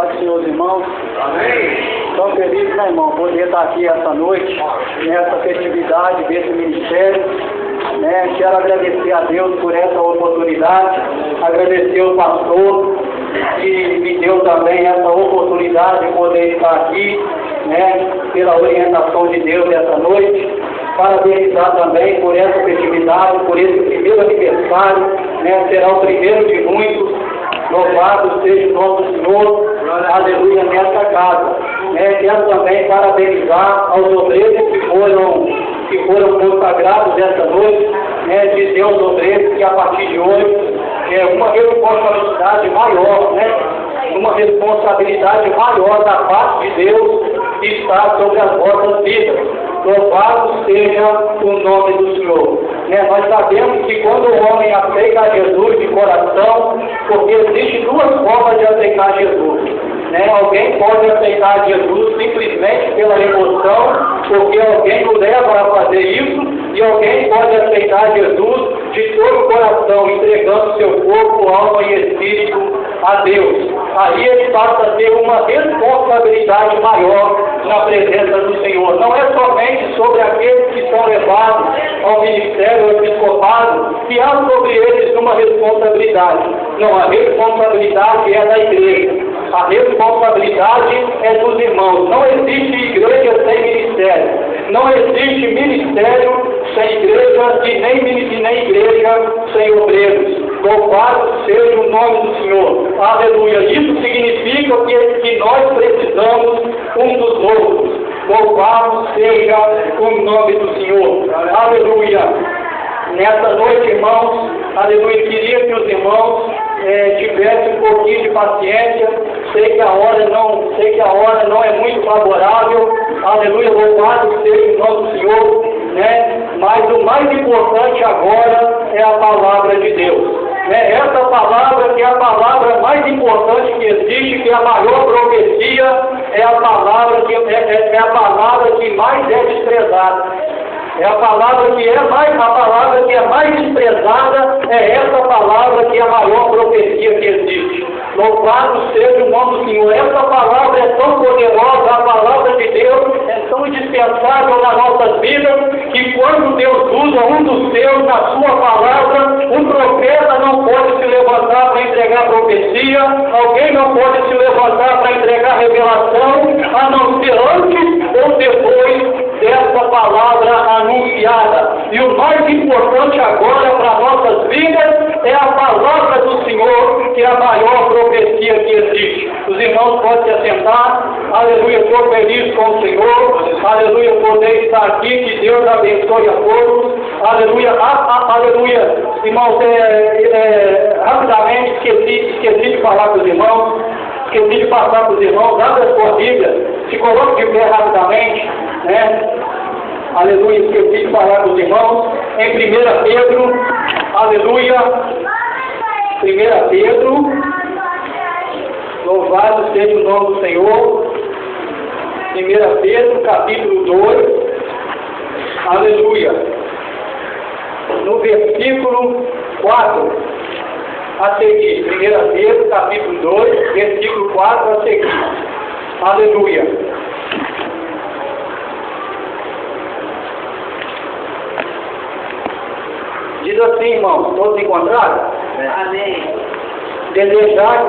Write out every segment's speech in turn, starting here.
Paz do Senhor, irmãos. Amém. Tão feliz, né, irmão, poder estar aqui essa noite, nessa festividade desse ministério. Quero agradecer a Deus por essa oportunidade, agradecer ao pastor que me deu também essa oportunidade de poder estar aqui, pela orientação de Deus essa noite. Parabenizar também por essa festividade, por esse primeiro aniversário, será o primeiro de muitos. Louvado seja o nosso Senhor, aleluia, nessa casa. Quero também parabenizar aos obreiros que foram consagrados essa noite, dizer aos obreiros que a partir de hoje é uma responsabilidade maior, uma responsabilidade maior da parte de Deus que está sobre as vossas vidas. Louvado seja o nome do Senhor. Nós sabemos que quando o homem aceita Jesus de coração, porque existem duas formas de aceitar Jesus. Alguém pode aceitar Jesus simplesmente pela emoção, porque alguém o leva a fazer isso, e alguém pode aceitar Jesus de todo o coração, entregando seu corpo, alma e espírito a Deus. Aí ele passa a ter uma responsabilidade maior na presença do Senhor. Não é somente sobre aqueles que são levados ao ministério, ao episcopado, que há sobre eles uma responsabilidade. Não, a responsabilidade é da igreja. A responsabilidade é dos irmãos. Não existe igreja sem ministério. Não existe ministério sem igreja e nem igreja sem obreiros. Louvado seja o nome do Senhor. Aleluia. Isso significa que nós precisamos um dos outros. Louvado seja o nome do Senhor. Aleluia. Nessa noite, irmãos, aleluia, queria que os irmãos tivessem um pouquinho de paciência. Sei que a hora não é muito favorável. Aleluia, louvado seja o nosso Senhor, Mas o mais importante agora é a palavra de Deus. Essa palavra que é a palavra mais importante que existe, que é a maior profecia, é a palavra que mais é desprezada. É a palavra que é mais desprezada, é essa palavra que é a maior profecia que existe. Louvado seja o nome do Senhor. Essa palavra é tão poderosa, a palavra de Deus é tão indispensável nas nossas vidas, que quando Deus usa um dos seus na sua palavra, um profeta não pode se levantar para entregar profecia, alguém não pode se levantar para entregar revelação, a não ser antes ou depois dessa palavra anunciada. E o mais importante agora para nossas vidas é a palavra do Senhor, que é a maior profecia que existe. Os irmãos podem se assentar. Aleluia, estou feliz com o Senhor. Aleluia, poder estar aqui. Que Deus abençoe a todos. Aleluia, aleluia. Irmãos, rapidamente esqueci de falar com os irmãos. Esqueci de passar para os irmãos. Abra a sua Bíblia. Se coloque de pé rapidamente. Aleluia, esqueci de falar com os irmãos. Em 1 Pedro, aleluia. 1 Pedro, louvado seja o nome do Senhor. 1 Pedro, capítulo 2, aleluia. No versículo 4 a seguir. 1 Pedro, capítulo 2, versículo 4 a seguir. Aleluia. Diz assim, irmãos, todos encontraram? Amém. Desejar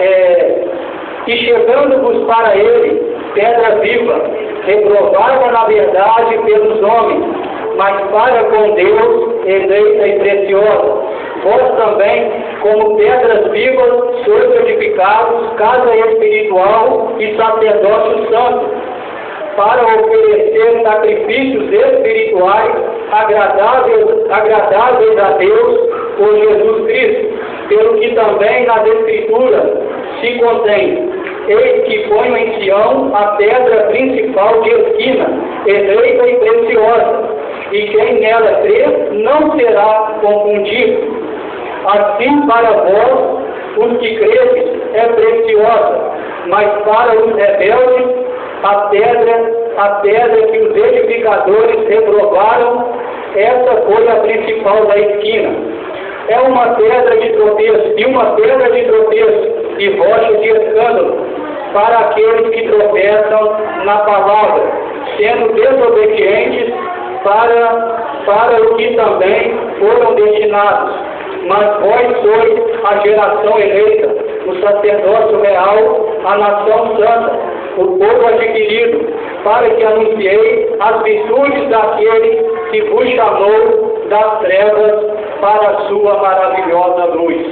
e chegando-vos para ele, pedra viva, reprovada na verdade pelos homens, mas para com Deus, eleita e preciosa. Vós também, como pedras vivas, sois edificados, casa espiritual e sacerdócio santo, para oferecer sacrifícios espirituais agradáveis a Deus por Jesus Cristo, pelo que também nas Escrituras se contém: eis que ponho em Sião a pedra principal de esquina, eleita e preciosa, e quem nela crê não será confundido. Assim para vós, os que credes, é preciosa, mas para os rebeldes, a pedra que os edificadores reprovaram, essa foi a principal da esquina. É uma pedra de tropeço, e rocha de escândalo, para aqueles que tropeçam na palavra, sendo desobedientes para o que também foram destinados. Mas vós sois a geração eleita, o sacerdócio real, a nação santa, o povo adquirido, para que anunciei as virtudes daquele que vos chamou das trevas para a sua maravilhosa luz.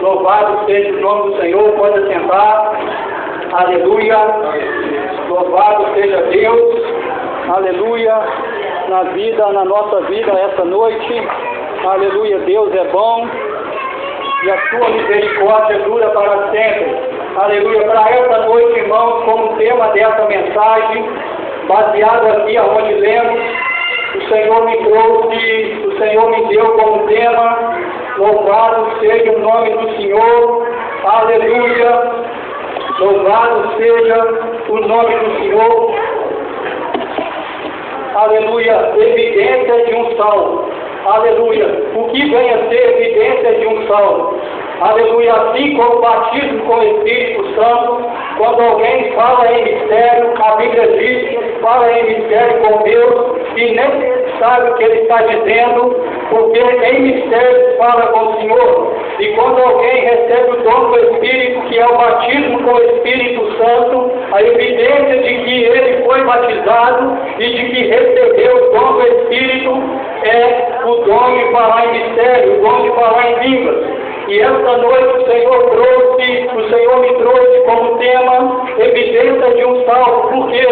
Louvado seja o nome do Senhor, pode sentar. Aleluia. Louvado seja Deus. Aleluia. Na nossa vida, essa noite. Aleluia. Deus é bom. E a sua misericórdia dura para sempre. Aleluia. Para essa noite, irmãos, como tema dessa mensagem, baseado aqui aonde lemos, o Senhor me deu como tema: louvado seja o nome do Senhor. Aleluia. Louvado seja o nome do Senhor. Aleluia. Evidência de unção. Aleluia. O que vem a ser evidência de unção? Aleluia. Assim como o batismo com o Espírito Santo, quando alguém fala em mistério, a Bíblia diz que fala em mistério com Deus e nem sabe o que ele está dizendo, porque em mistério fala com o Senhor. E quando alguém recebe o dom do Espírito, que é o batismo com o Espírito Santo, a evidência de que ele foi batizado e de que recebeu o dom do Espírito é o dom de falar em mistério, o dom de falar em línguas. E esta noite o Senhor me trouxe como tema evidência de um salvo. Por quê?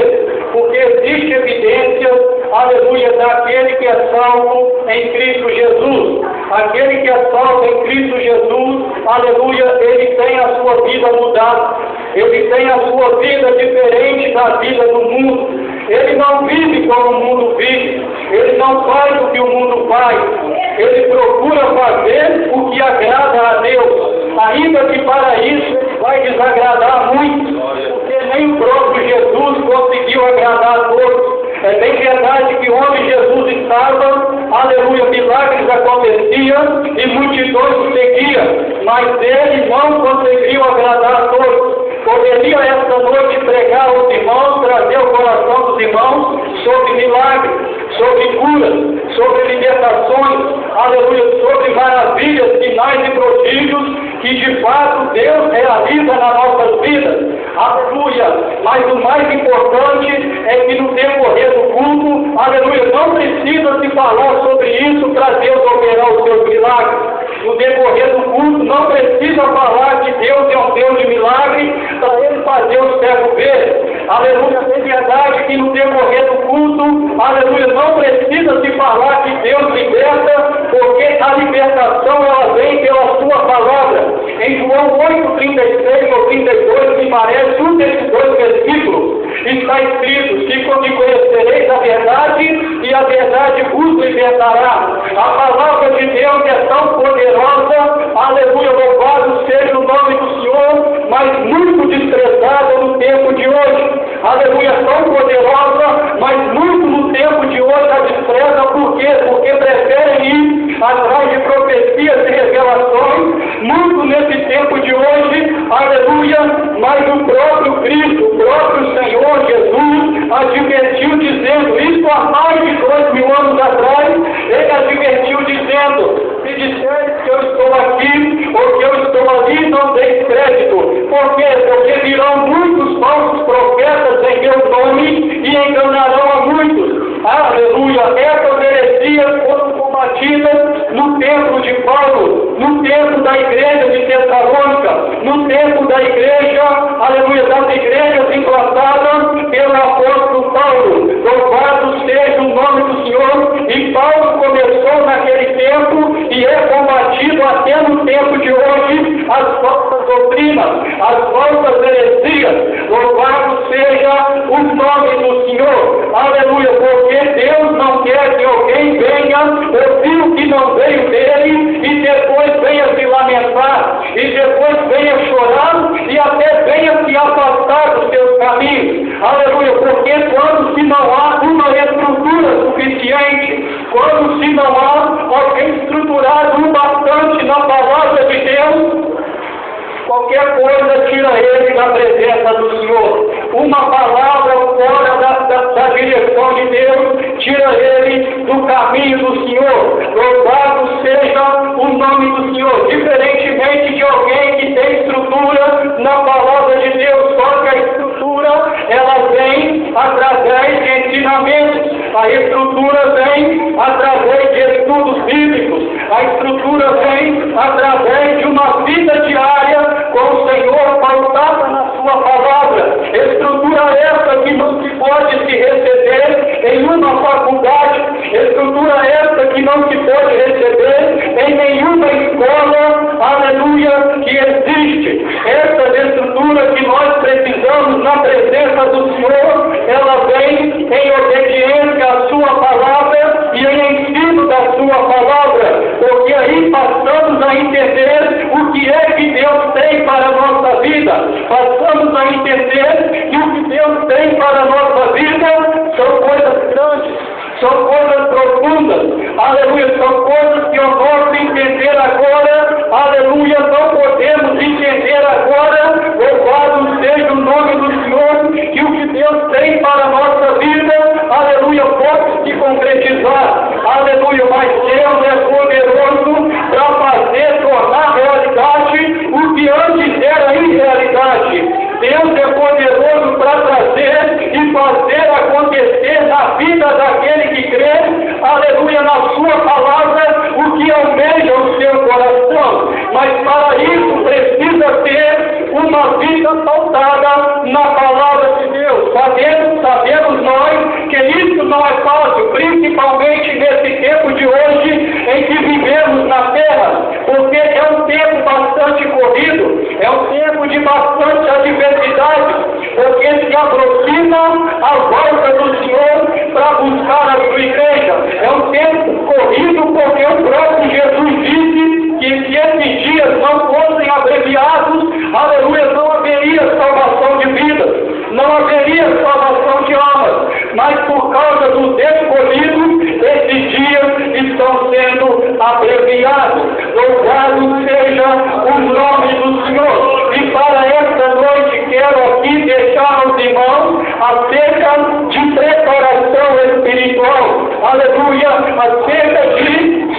Porque existe evidência, aleluia, daquele que é salvo em Cristo Jesus. Aquele que é salvo em Cristo Jesus, aleluia, ele tem a sua vida mudada. Ele tem a sua vida diferente da vida do mundo. Ele não vive como o mundo vive. Ele não faz o que o mundo faz. Ele procura fazer o que agrada a Deus. Ainda que para isso ele vai desagradar muito, porque nem o próprio Jesus conseguiu agradar a todos. É bem verdade que onde Jesus estava, aleluia, milagres aconteciam e multidões o seguiam, mas ele não conseguiu agradar a todos. Poderia esta noite pregar aos irmãos, trazer o coração dos irmãos sobre milagres, sobre curas, sobre libertações, aleluia, sobre maravilhas, sinais e prodígios que de fato Deus realiza nas nossas vidas, aleluia. Mas o mais importante é que no decorrer do culto, aleluia, não precisa se falar sobre isso para Deus operar os seus milagres. No decorrer do culto, não precisa falar que Deus é um Deus de milagre para ele fazer o cego ver. Aleluia, é verdade que no decorrer do culto, aleluia, não precisa se falar que Deus liberta, porque a libertação ela vem pela sua palavra. Em João 8:36 ou 32, me parece, um desses dois versículos, está escrito: se conhecereis a verdade, e a verdade vos libertará. A palavra de Deus é tão poderosa, aleluia, louvado seja o nome do Senhor, mas muito desprezada no tempo de hoje. Aleluia, tão poderosa, mas muito no tempo de hoje a despreza. Por quê? Porque preferem ir atrás de profecias e revelações, muito nesse tempo de hoje, aleluia, mas o próprio Cristo, o próprio Senhor Jesus, advertiu dizendo, isso há mais de 2000 anos atrás, ele advertiu dizendo: se disseres que eu estou aqui ou que eu estou ali, não deis crédito. Por quê? Porque virão muitos falsos profetas em meu nome e enganarão a muitos. Aleluia! Essas heresias foram combatidas no tempo de Paulo, no tempo da igreja de Tessalônica, no tempo da igreja, aleluia, das igrejas implantadas pelo apóstolo Paulo. Louvado seja o nome do Senhor. E Paulo começou naquele tempo e é combatido até no tempo de hoje as falsas doutrinas, as falsas heresias. Louvado seja o nome do Senhor. Aleluia, porque Deus não quer que alguém venha ouvir o que não veio dele e depois venha se lamentar, e depois venha chorar e até venha se afastar dos seus caminhos. Aleluia, porque quando se não há uma estrutura suficiente, quando se não há alguém estruturado o bastante na palavra de Deus, qualquer coisa tira ele da presença do A estrutura vem através de estudos bíblicos. A estrutura vem através de uma vida diária com o Senhor pautada na sua palavra. Estrutura essa que não se pode se receber em uma faculdade. Estrutura essa que não se pode receber em nenhuma escola, aleluia, que existe. Essa estrutura que nós precisamos na presença do Senhor, ela vem em obediência à sua palavra e em ensino da sua palavra, porque aí passamos a entender o que é que Deus tem para a nossa vida. Passamos a entender que o que Deus tem para a nossa vida são coisas grandes, são coisas profundas, aleluia, são coisas que eu posso entender agora, aleluia, não podemos entender agora, louvado seja o nome do Senhor, que o que Deus tem para a nossa vida, aleluia, pode se concretizar, aleluia, mas Deus é poderoso para fazer, tornar realidade o que antes era irrealidade. Deus é poderoso para trazer e fazer acontecer na vida daquele que crê, aleluia, na sua palavra, o que almeja o seu coração. Mas para isso precisa ter uma vida pautada na palavra de Deus. Sabemos nós que isso não é fácil, principalmente nesse tempo de hoje em que vivemos na terra, porque é um tempo bastante corrido, é um tempo de bastante adversidade, porque se aproxima a volta do Senhor para buscar a sua igreja. É um tempo corrido porque o próprio Jesus disse que se esses dias não fossem abreviados, aleluia, não haveria salvação de vidas, não haveria salvação de almas, mas por causa do escolhido, esses dias estão sendo abreviados. Louvado seja o nome do Senhor. E para esta noite quero aqui deixar aos irmãos acerca de preparação espiritual, aleluia, acerca de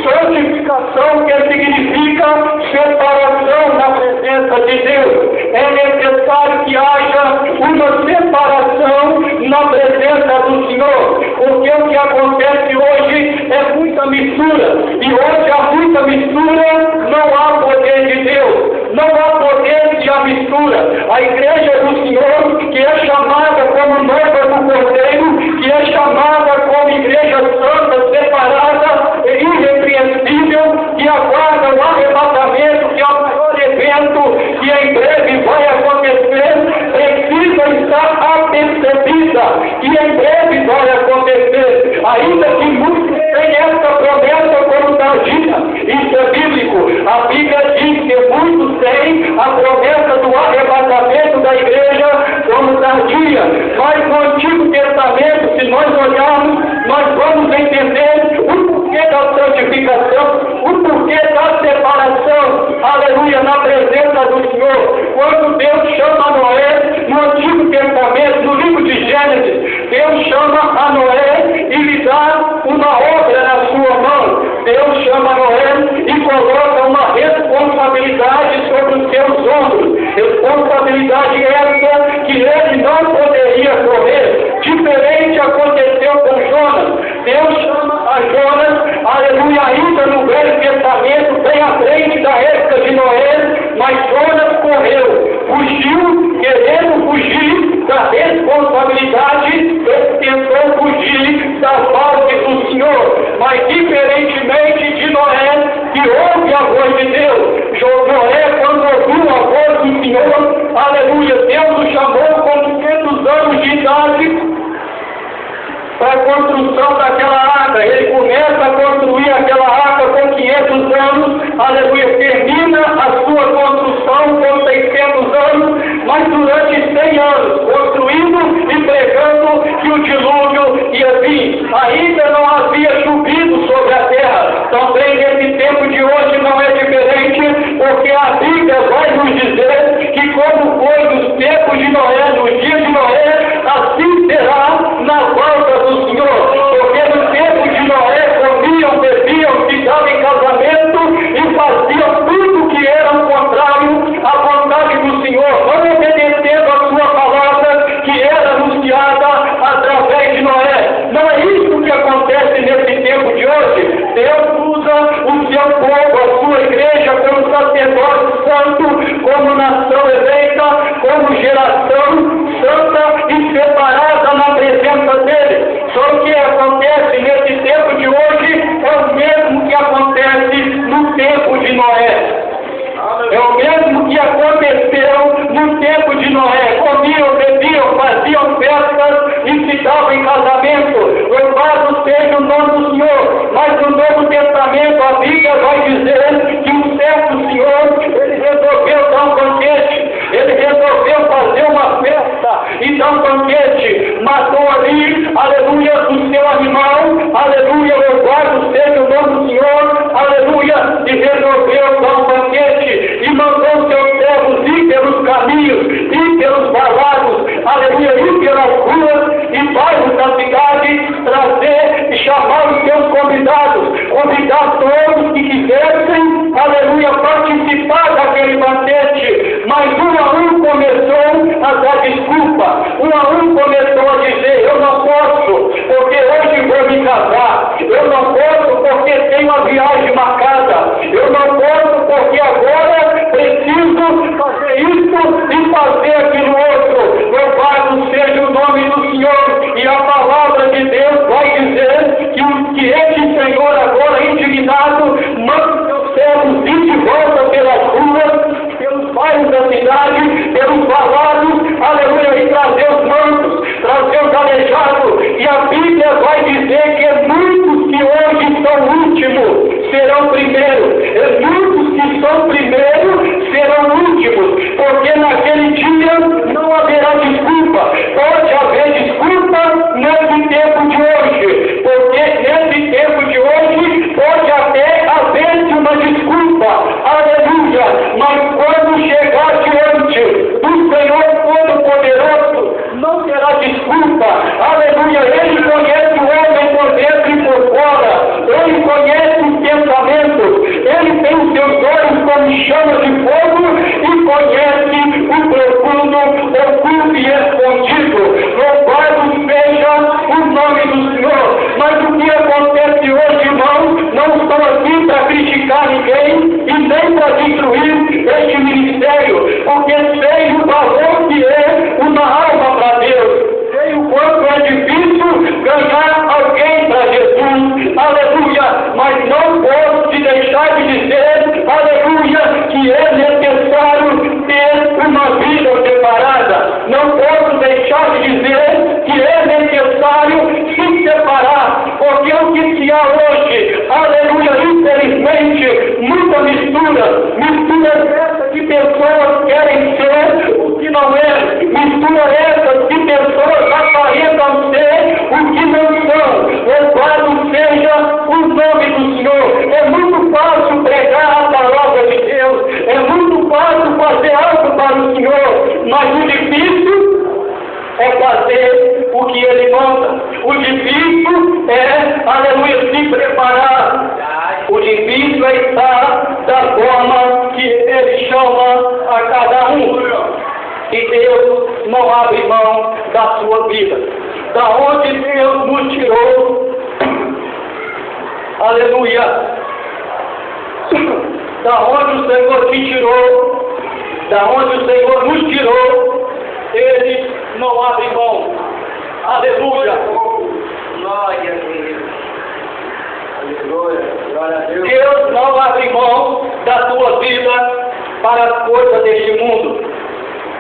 santificação, que significa separação na presença de Deus. É necessário que haja uma separação na presença do Senhor, porque o que acontece hoje é muita mistura, e onde há muita mistura não há poder de Deus, não há poder de a mistura. A igreja do Senhor, que é chamada como noiva do Cordeiro, que é chamada como igreja santa, separada e irrepreensível, que aguarda o arrebatamento, que é o maior evento que em breve vai acontecer, precisa estar apercebida, que em breve vai acontecer, ainda que muitos têm essa promessa como tardia. Isso é bíblico. A Bíblia diz que muitos têm a promessa do arrebatamento da igreja como tardia, mas no Antigo Testamento, se nós olharmos, nós vamos entender o porquê da santificação, o porquê da separação, aleluia, na presença do Senhor. Quando Deus chama Noé, no Antigo Testamento, no livro de Gênesis, Deus chama a Noé e lhe dá uma obra na sua mão. Deus chama Noé e coloca uma responsabilidade sobre os seus ombros. Responsabilidade essa que ele não poderia correr. Diferente aconteceu com Jonas. Deus chama a Jonas, aleluia, ainda no Velho Testamento, bem à frente da época de Noé, mas Jonas correu, fugiu, querendo fugir da responsabilidade, ele tentou fugir da parte do Senhor, mas diferentemente de Noé, que ouve a voz de Deus, Noé, quando ouviu a voz do Senhor, aleluia, Deus o chamou com 500 anos de idade para a construção daquela arca. Ele começa a construir aquela arca com 500 anos, aleluia, termina a sua construção com 600 anos, mas durante 100 anos, construindo e pregando que o dilúvio ia vir. Ainda não havia chovido sobre a terra. Também nesse tempo de hoje não é diferente, porque a Bíblia vai nos dizer que como foi nos tempos de Noé, nos dias de Noé, assim será na volta do Senhor. Porque no tempo de Noé comiam, bebiam, ficavam em casamento e faziam tudo que era contrário à vontade do Senhor. Não obedeciam santo, como nação eleita, como geração santa e separada na presença dele. Só que acontece nesse tempo de hoje é o mesmo que acontece no tempo de Noé. É o mesmo que aconteceu no tempo de Noé. Comiam, bebiam, faziam festas e se davam em casamento. Louvado seja o nome do Senhor. Mas no Novo Testamento a Bíblia vai dizer que um certo Senhor, ele resolveu dar um banquete. Ele resolveu fazer uma festa e dar um banquete. Matou ali, aleluia, o seu animal. Aleluia, louvado seja o nome do Senhor. Aleluia, e resolveu dar um banquete. E mandou seus servos ir pelos caminhos, ir pelos valados, aleluia, ir pelas ruas e bairros da cidade, trazer e chamar os seus convidados, convidar todos que quisessem, aleluia, participar daquele banquete. Mas um a um começou a dar desculpa, um a um começou a dizer: eu não posso, porque hoje vou me casar, eu não posso porque tenho uma viagem marcada, eu não posso porque agora preciso fazer isso e fazer aquilo outro. Louvado seja o nome do Senhor. E a palavra de Deus vai dizer que este Senhor agora indignado manda seus servos ir de volta pelas ruas, pelos bairros da cidade, pelos valados, aleluia, e trazer os mantos, trazer os aleijados. E a Bíblia vai dizer que muitos que hoje são últimos serão primeiros, e muitos que são primeiros serão últimos, porque naquele dia não haverá desculpa. Pode haver desculpa nesse tempo de hoje, porque nesse tempo de hoje pode até haver uma desculpa, aleluia, mas quando chegar diante do Senhor Todo-Poderoso, não terá desculpa, aleluia. Ele conhece o homem por dentro e por fora, ele conhece os pensamentos, ele tem os seus olhos como chamas de fogo e conhece o profundo, oculto e escondido. Louvado seja o nome do Senhor. Mas o que acontece hoje, irmão, não estou aqui para criticar ninguém e nem para destruir este ministério, porque sei o valor que é uma alma para Deus. Sei o quanto é difícil ganhar alguém para Jesus, aleluia, mas não posso te deixar de dizer, aleluia, que é necessário ter uma vida separada. Não posso deixar de dizer que é necessário se separar, porque o que se há hoje, aleluia, infelizmente, muita mistura essa que pessoas querem ser o que não é, mistura essa que pessoas aparentam ser o que não são. Louvado seja o nome do Senhor. É muito fácil pregar a palavra de Deus, é muito fácil fazer algo para o Senhor, mas o difícil é fazer o que Ele manda. O difícil é, aleluia, se preparar. O difícil é estar da forma que Ele chama a cada um. E Deus não abre mão da sua vida. Da onde Deus nos tirou, aleluia, da onde o Senhor te tirou, da onde o Senhor nos tirou, Ele não abre mão. Aleluia. Glória a Deus. Aleluia. Glória a Deus. Deus não abre mão da tua vida para as coisas deste mundo,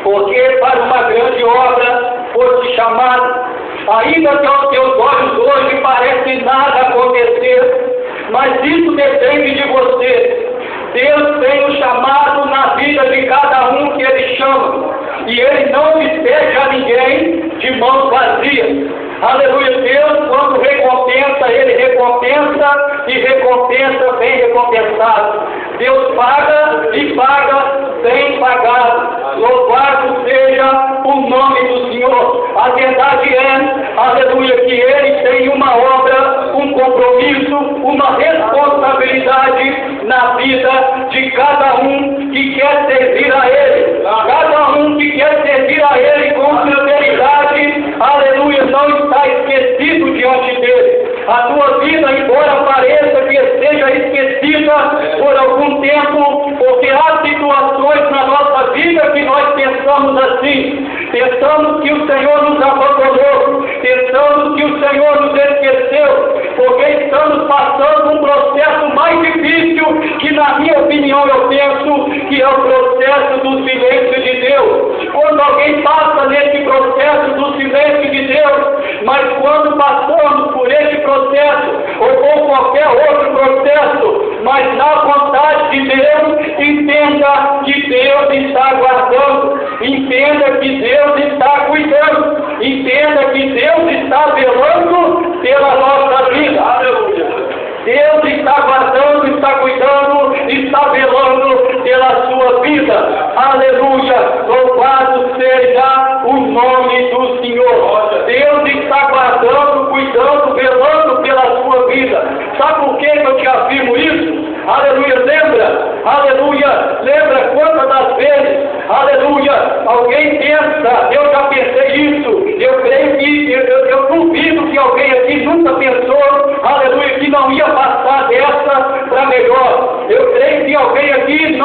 porque para uma grande obra foste chamado. Ainda que aos teus olhos hoje parece nada acontecer, mas isso depende de você. Deus tem o chamado na vida de cada um que Ele chama, e Ele não despeja a ninguém de mãos vazias. Aleluia. Deus, quando recompensa, Ele recompensa, e recompensa bem recompensado. Deus paga e paga bem pagado. Louvado seja o nome do Senhor. A verdade é, aleluia, que Ele tem uma obra, um compromisso, uma responsabilidade na vida de cada um que quer servir a Ele. Cada um que quer servir a Ele com sinceridade, aleluia, não está esquecido diante dele. A tua vida, embora pareça que esteja esquecida por algum tempo, porque há situações assim. Pensamos que o Senhor nos abandonou, pensamos que o Senhor nos esqueceu, porque estamos passando um processo mais difícil, que na minha opinião eu penso que é o processo do silêncio de Deus. Quando alguém passa nesse processo do silêncio de Deus, mas quando passamos por esse processo, ou por qualquer outro processo, mas na vontade de Deus, entenda que Deus está guardando, entenda que Deus está cuidando, entenda que Deus está velando pela nossa vida. Aleluia! Deus está guardando, está cuidando, está velando pela sua vida. Aleluia! Louvado seja o nome do Senhor. Deus está guardando, cuidando, velando pela sua vida. Sabe por que eu te afirmo isso? Aleluia! Lembra? Aleluia! Lembra quantas das vezes, aleluia, alguém pensa, eu já pensei isso, eu creio que, eu duvido que alguém aqui nunca pensou, aleluia, que não ia passar dessa para melhor. Eu creio que alguém aqui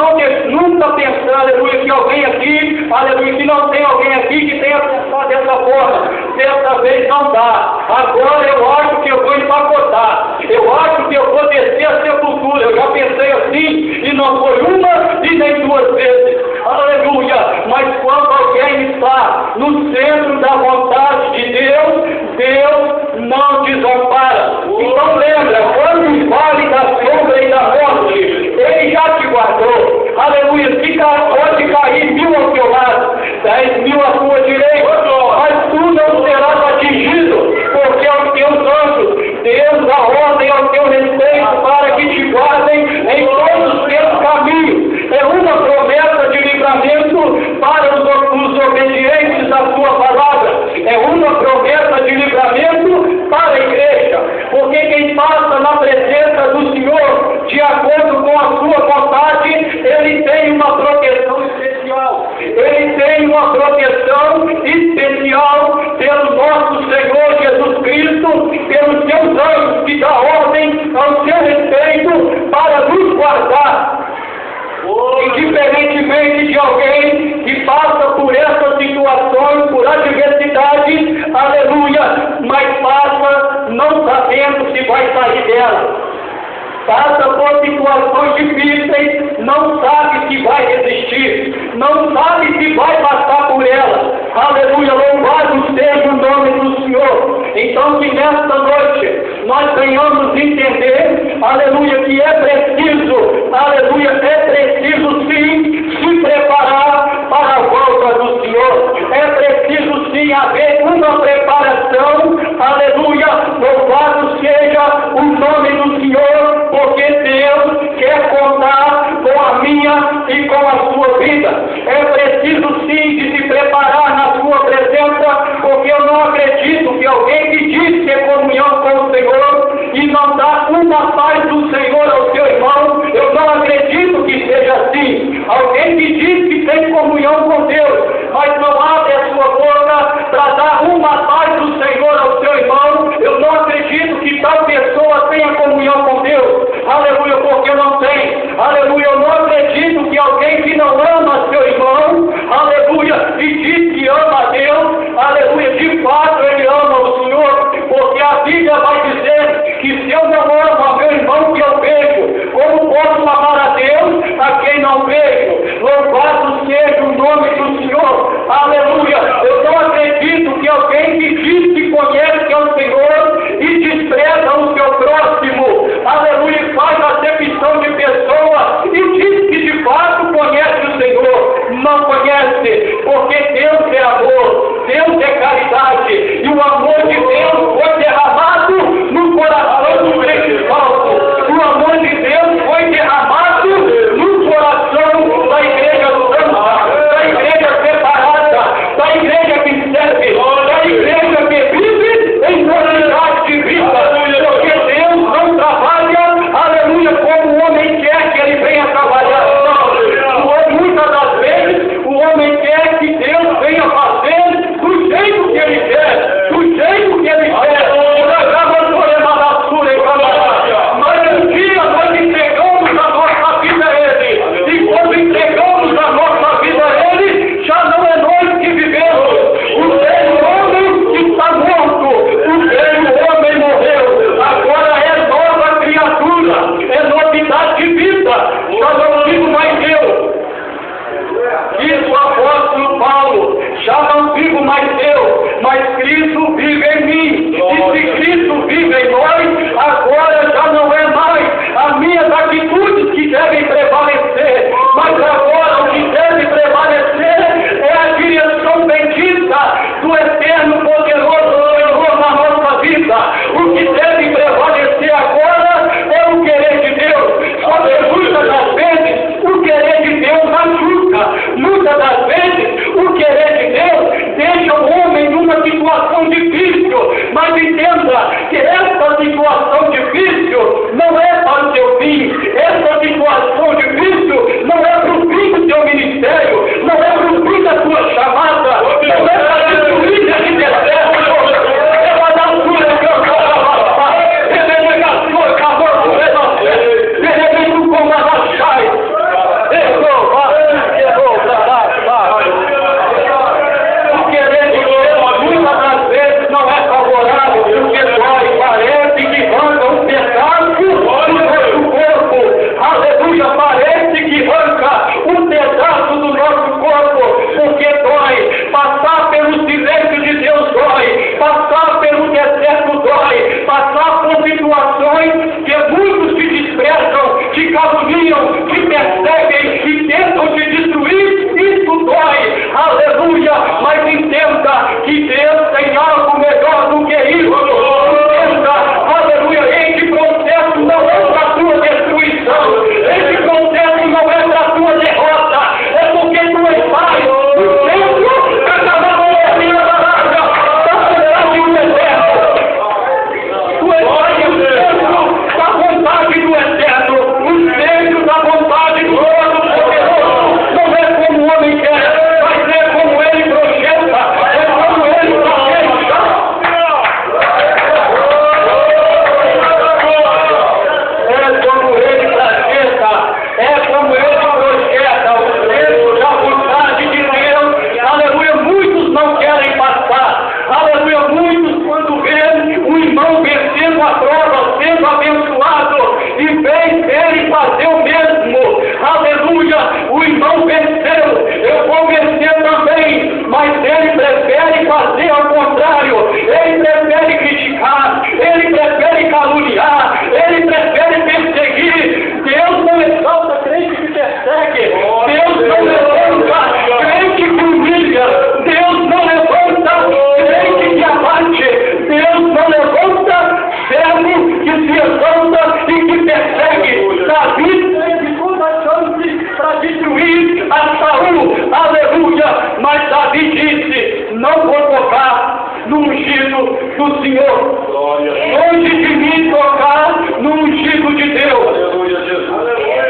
nunca pensou, aleluia, que alguém aqui, aleluia, que não tem alguém aqui que tenha pensado dessa forma. Dessa vez não dá. Agora eu acho que eu vou empacotar. Eu acho que eu vou descer a sepultura. Eu já pensei assim, e não foi uma e nem duas vezes. Aleluia! Mas quando alguém está no centro da vontade de Deus, Deus não desampara. Então lembra, quando o vale da sombra e da morte, Ele já te guardou. Aleluia! Pode cair 1000 ao teu lado, 10.000 à tua direita, mas tu não serás atingido, porque aos teus anjos, Deus dá ordem ao teu respeito para que te guardem em todos os teus caminhos. É uma promessa de livramento para os obedientes à sua palavra. É uma promessa de livramento para a igreja. Porque quem passa na presença do Senhor, de acordo com a sua vontade, ele tem uma proteção especial. Ele tem uma proteção especial pelo nosso Senhor Jesus Cristo, pelos seus anjos que dá ordem ao seu respeito para nos guardar. Indiferentemente de alguém que passa por essas situações, por adversidade, aleluia, mas passa não sabendo se vai sair dela. Passa por situações difíceis, não sabe se vai resistir, não sabe se vai passar por ela. Aleluia, louvado seja o nome do Senhor. Então que nesta noite nós venhamos entender, aleluia, que é preciso, aleluia, é preciso sim se preparar para a volta do Senhor. É preciso sim haver uma preparação, aleluia, louvado seja o nome do Senhor, porque Deus quer contar com a minha e com a sua vida. É preciso sim de se preparar na sua presença, porque eu não acredito que alguém que diz ter comunhão com o Senhor e não dá uma paz do Senhor ao seu irmão, eu não acredito que seja assim. Alguém que diz que tem comunhão com Deus, mas não abre a sua boca para dar uma paz do Senhor ao seu irmão, eu não acredito que tal pessoa tenha comunhão com Deus. Aleluia, porque não tem. Aleluia, eu não acredito que alguém que não ama seu irmão, aleluia, e diz que ama a Deus, aleluia, de fato ele ama o Senhor, porque a Bíblia vai dizer que se eu não amo a meu situação difícil, mas entenda que essa situação difícil não é para o seu fim, essa situação difícil não é para o fim do seu ministério, não é para o fim da sua chamada, não é para destruir esse deserto, é para dar o sua que muitos te desprezam, te caluniam, te perseguem e tentam te destruir, isso dói, aleluia, mas entenda que Deus tem algo melhor do que isso, entenda, aleluia, esse processo não é para a tua destruição, esse processo não é para a tua derrota, é porque tu estás no centro da cavalharia da larga, da cidade do deserto, tu estás no centro da vontade do eterno, no centro da vontade do Todo-Poderoso, não é como o homem quer, mas é como ele projeta, é como ele planeja. É como ele projeta, é como ele projeta, o centro da vontade de Deus, aleluia, muitos não querem passar, aleluia, muitos quando vêem o irmão vencendo a prova, sendo abençoado, e vem querem fazer o mesmo, aleluia, o irmão venceu, eu vou vencer também, mas ele prefere fazer ao contrário, ele prefere criticar, ele prefere caluniar, ele prefere perseguir. Deus não exalta crente que persegue, Deus não levanta crente que humilha, Deus não levanta crente que abate, Deus não levanta servo que se exalta e que persegue. Davi teve toda a chance para destruir a Saul, aleluia, mas Davi disse: não vou tocar no ungido do Senhor, longe de mim tocar no ungido de Deus.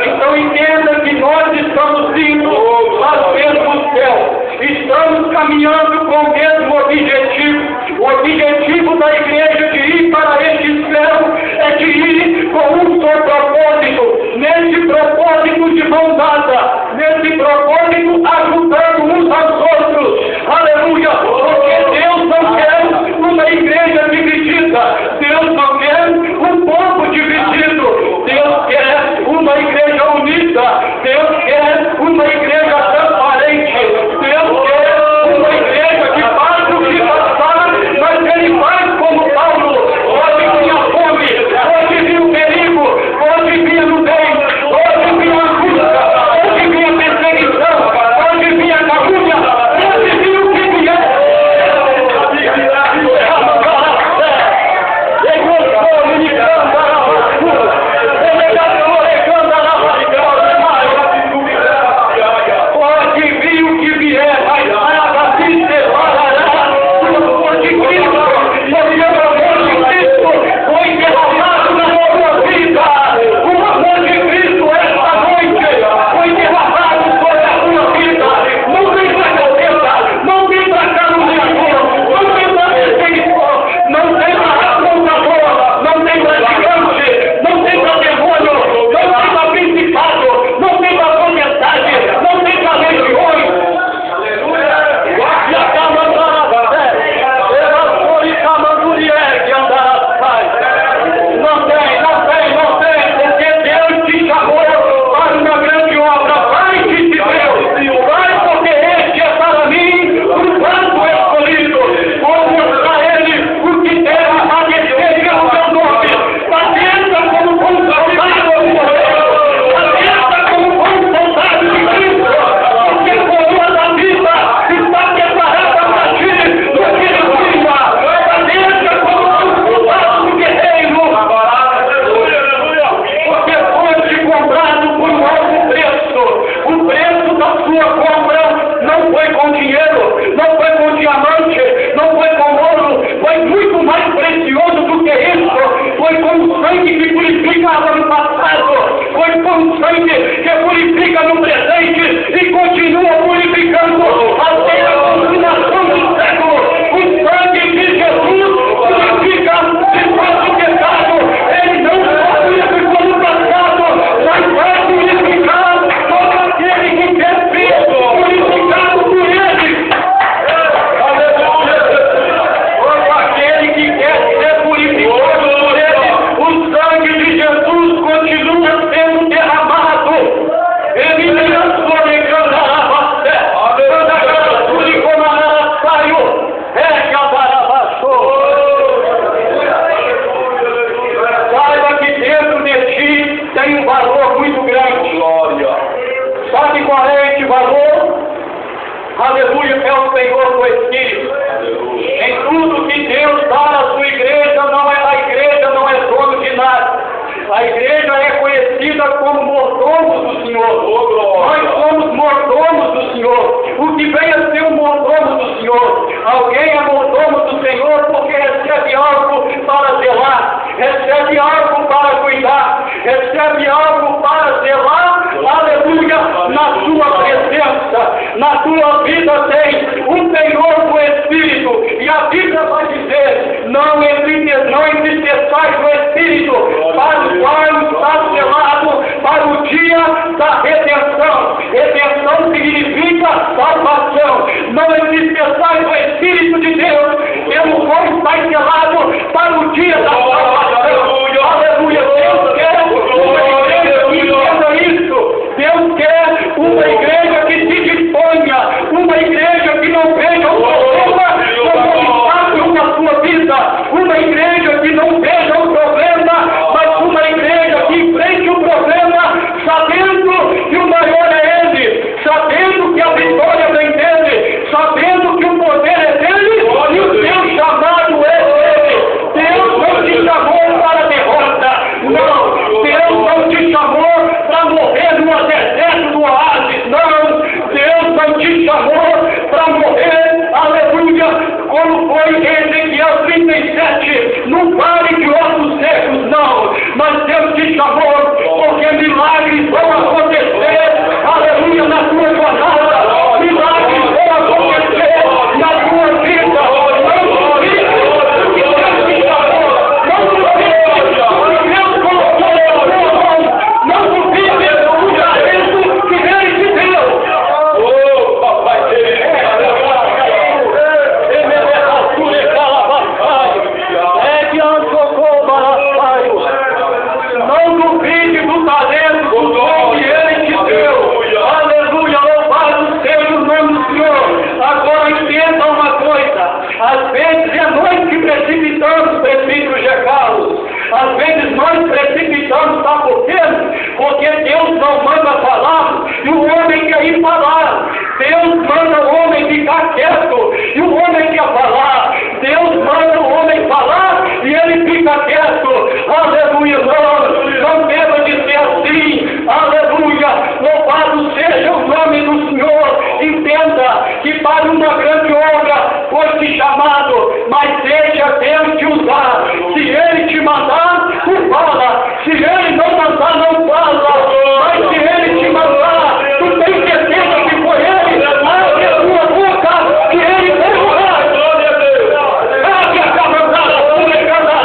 Então entenda que nós estamos indo ao mesmo céu, estamos caminhando com o mesmo objetivo. O objetivo da igreja de ir para este céu é de ir com um só propósito, nesse propósito de mão dada, nesse propósito ajudando uns aos outros, aleluia, porque Deus não quer uma igreja dividida, Deus não quer um povo dividido, Deus quer uma igreja unida, Deus quer uma igreja transparente, Deus quer uma igreja que faz o que passar, mas ele faz como Paulo, pode vir a fome, pode vir o perigo, pode vir o bem, pode vir a angústia, pode vir a perseguição, para o qual está selado para o dia da redenção. Redenção significa salvação. Não existe o Espírito de Deus, pelo qual está selado para o dia da salvação. Aleluia. Deus quer uma igreja que entenda isso. Deus quer uma igreja que se disponha, uma igreja que não veja o problema como obstáculo na sua vida, uma igreja que não veja o problema, mas uma igreja que enfrente o problema sabendo que o maior é Ele, sabendo que a vitória vem dele, sabendo que o poder é dele e o seu chamado é dele. Deus não te chamou para a derrota, não. Deus não te chamou para morrer no deserto do oásis, não. Deus não te chamou para morrer, aleluia, como foi em Ezequiel 37, no vale de ossos secos, não. Mas Deus te chamou porque milagres vão acontecer, aleluia, na tua jornada, milagres vão acontecer na tua vida. Não duvide o que Deus te chamou, não duvide o que Deus colocou na tua mão, não duvide o talento que Ele te deu. Oh, papai querido. Não duvide do talento do dom que Ele te deu. Aleluia, louvado seja o nome do Senhor. Agora entenda uma coisa. Às vezes é nós que precipitamos, presbítero G. Carlos. Às vezes nós precipitamos, sabe por quê? Porque Deus não manda falar e o homem quer ir falar. Deus manda o homem ficar quieto e o homem quer falar. Deus manda o homem falar e ele fica quieto. Aleluia, não deva de ser assim. Aleluia, louvado seja o nome do Senhor. Entenda que para uma grande obra foi te chamado, mas deixa Deus te usar. Se Ele te mandar, tu fala. Se Ele não mandar, não fala. Mas se Ele te mandar, tu tem certeza que foi Ele. Abre a tua boca, que Ele vai usar. Abre a cabeçada, pula e canta.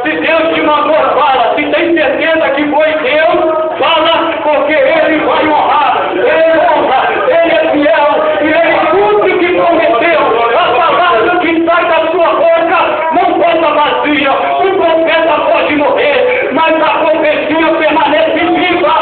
Se Deus te mandou, fala. Se tem certeza que foi Deus, fala, porque Ele vai honrar. Ele honra, Ele é fiel e Ele cumpre o que prometeu. A palavra que sai da sua boca não volta vazia. O profeta pode morrer, mas a profecia permanece viva.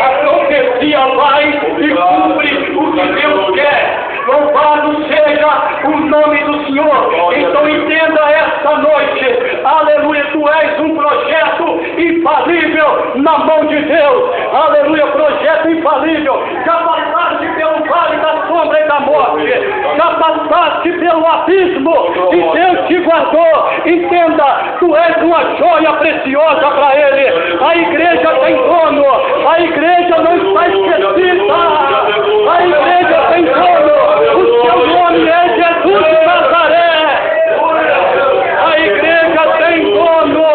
A profecia vai e cumpre o que Deus quer. Louvado seja o nome do Senhor. Então entenda esta noite, aleluia, tu és um projeto infalível na mão de Deus. Aleluia, projeto infalível. Já passaste pelo vale da sombra e da morte, já passaste pelo abismo e Deus te guardou. Entenda, tu és uma joia preciosa para Ele. A igreja tem dono, a igreja não está esquecida, a igreja tem dono. O seu nome é Jesus de Nazaré. A igreja tem dono.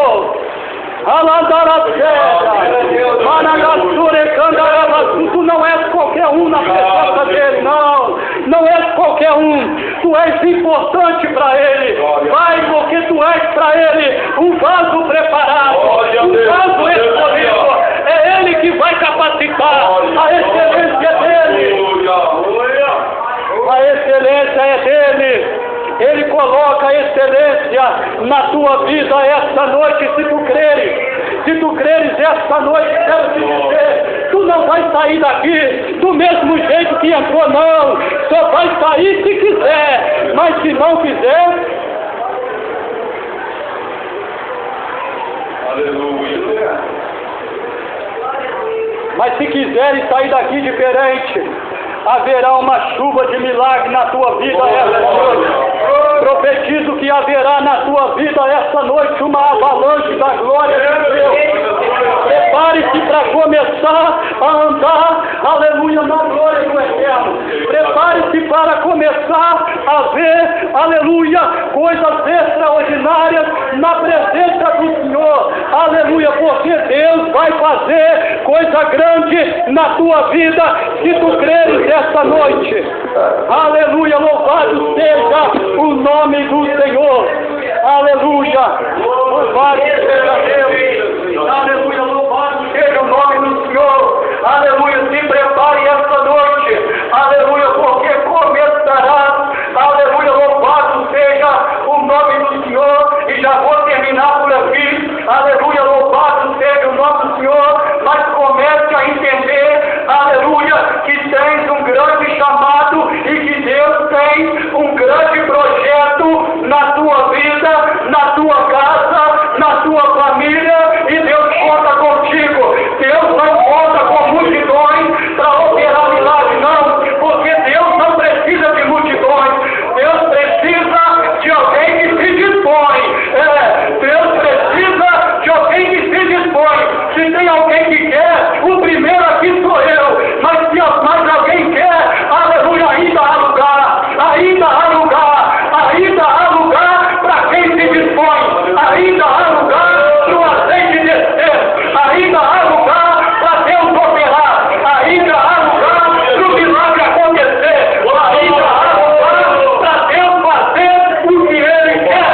Tu não és qualquer um na presença dele, não. Não és qualquer um. Tu és importante para ele. Vai, porque tu és para ele um vaso preparado, um vaso escolhido. É ele que vai capacitar. A excelência é dele. A excelência é dele. Ele coloca a excelência na tua vida esta noite, se tu creres. Se tu creres esta noite, quero te dizer, tu não vai sair daqui do mesmo jeito que entrou, não. Só vai sair se quiser. Mas se não quiser... Aleluia. Mas se quiseres sair daqui diferente, haverá uma chuva de milagre na tua vida esta noite. Profetizo que haverá na tua vida esta noite uma avalanche da glória de Deus. Prepare-se para começar a andar, aleluia, na glória do Eterno. Prepare-se para começar a ver, aleluia, coisas extraordinárias na presença do Senhor. Aleluia, porque Deus vai vai fazer coisa grande na tua vida se tu creres esta noite. Aleluia, louvado seja o nome do Senhor. Aleluia, louvado seja Deus. Aleluia, louvado seja o nome do Senhor. Aleluia, se prepare esta noite. Aleluia, porque começarás. Aleluia, louvado seja o nome do Senhor. E já vou terminar por aqui. Aleluia, louvado seja o nome do Senhor. Mas comece a entender, aleluia, que tens um grande chamado e que Deus tem um grande projeto na tua vida, na tua casa, na tua família, e Deus conta contigo. Deus não conta com multidões para operar milagre, não, porque Deus não precisa de multidões. Deus precisa de alguém que se dispõe. Deus precisa de alguém que se dispõe. Se tem alguém que quer, o primeiro aqui sou eu. Mas se mais alguém quer, aleluia, ainda há lugar. Ainda há lugar. Ainda há lugar para quem se dispõe. Ainda há lugar para o azeite descer. Ainda há lugar para Deus operar. Ainda há lugar para o milagre acontecer. Ainda há lugar para Deus fazer o que Ele quer.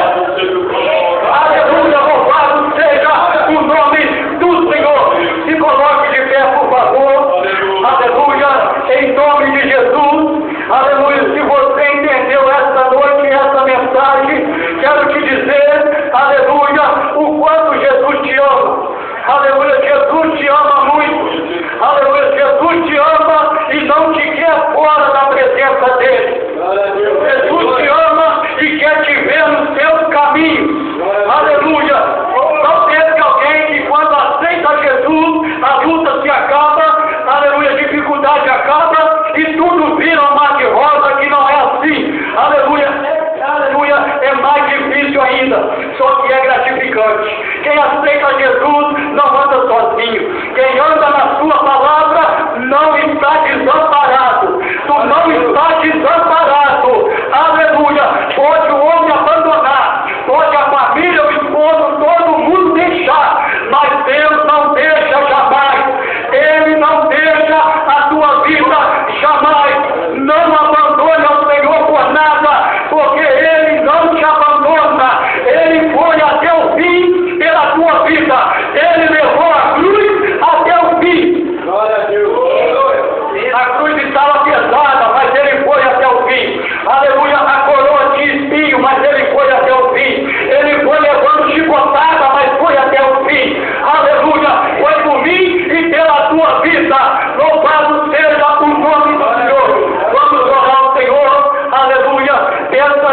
Aleluia, louvado seja o nome do Senhor. Se coloque de pé, por favor. Aleluia, em nome de Jesus. Aleluia, se você entendeu esta noite, essa mensagem, quero te dizer, aleluia, o quanto Jesus te ama. Aleluia, Jesus te ama muito. Aleluia, Jesus te ama e não te quer fora da presença dele. Jesus te ama e quer te ver nos seus caminhos. Aleluia. Não teve alguém que quando aceita Jesus, a luta se acaba, aleluia, a dificuldade acaba e tudo vira um mar de rosa, que não é assim. Aleluia. Aleluia, é mais difícil ainda, só que é gratificante. Quem aceita Jesus não anda sozinho. Quem anda na sua palavra não está desamparado. Tu não está desamparado. Aleluia. Pode o homem abandonar, pode a família, o esposo, todo mundo deixar, mas Deus não deixa jamais. Ele não deixa a tua vida jamais. Não abandone ao Senhor por nada, porque Ele não te abandona. Ele foi até o fim pela tua vida. Ele levou a cruz até o fim. Glória a Deus. A cruz estava pesada, mas Ele foi até o fim. Aleluia, a coroa de espinho, mas Ele foi até o fim. Ele foi levando chicotada, mas foi até o fim. Aleluia, foi por mim e pela tua vida. Louvado seja o nome do Senhor. Vamos orar ao Senhor. Aleluia, peça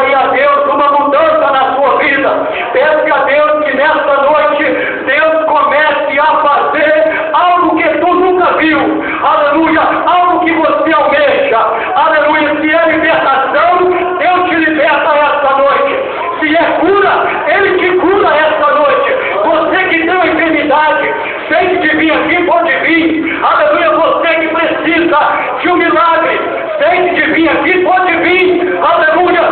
aí a Deus uma mudança na sua vida. Peça a Deus que nesta noite Deus comece a fazer algo que tu nunca viu. Aleluia, algo que você almeja. Aleluia, se é libertação, Deus te liberta esta noite. Se é cura, Ele te cura esta noite. Você que tem uma enfermidade, sente de vir aqui, pode vir. Aleluia, você que precisa de um milagre, sente de vir aqui, pode vir. Aleluia,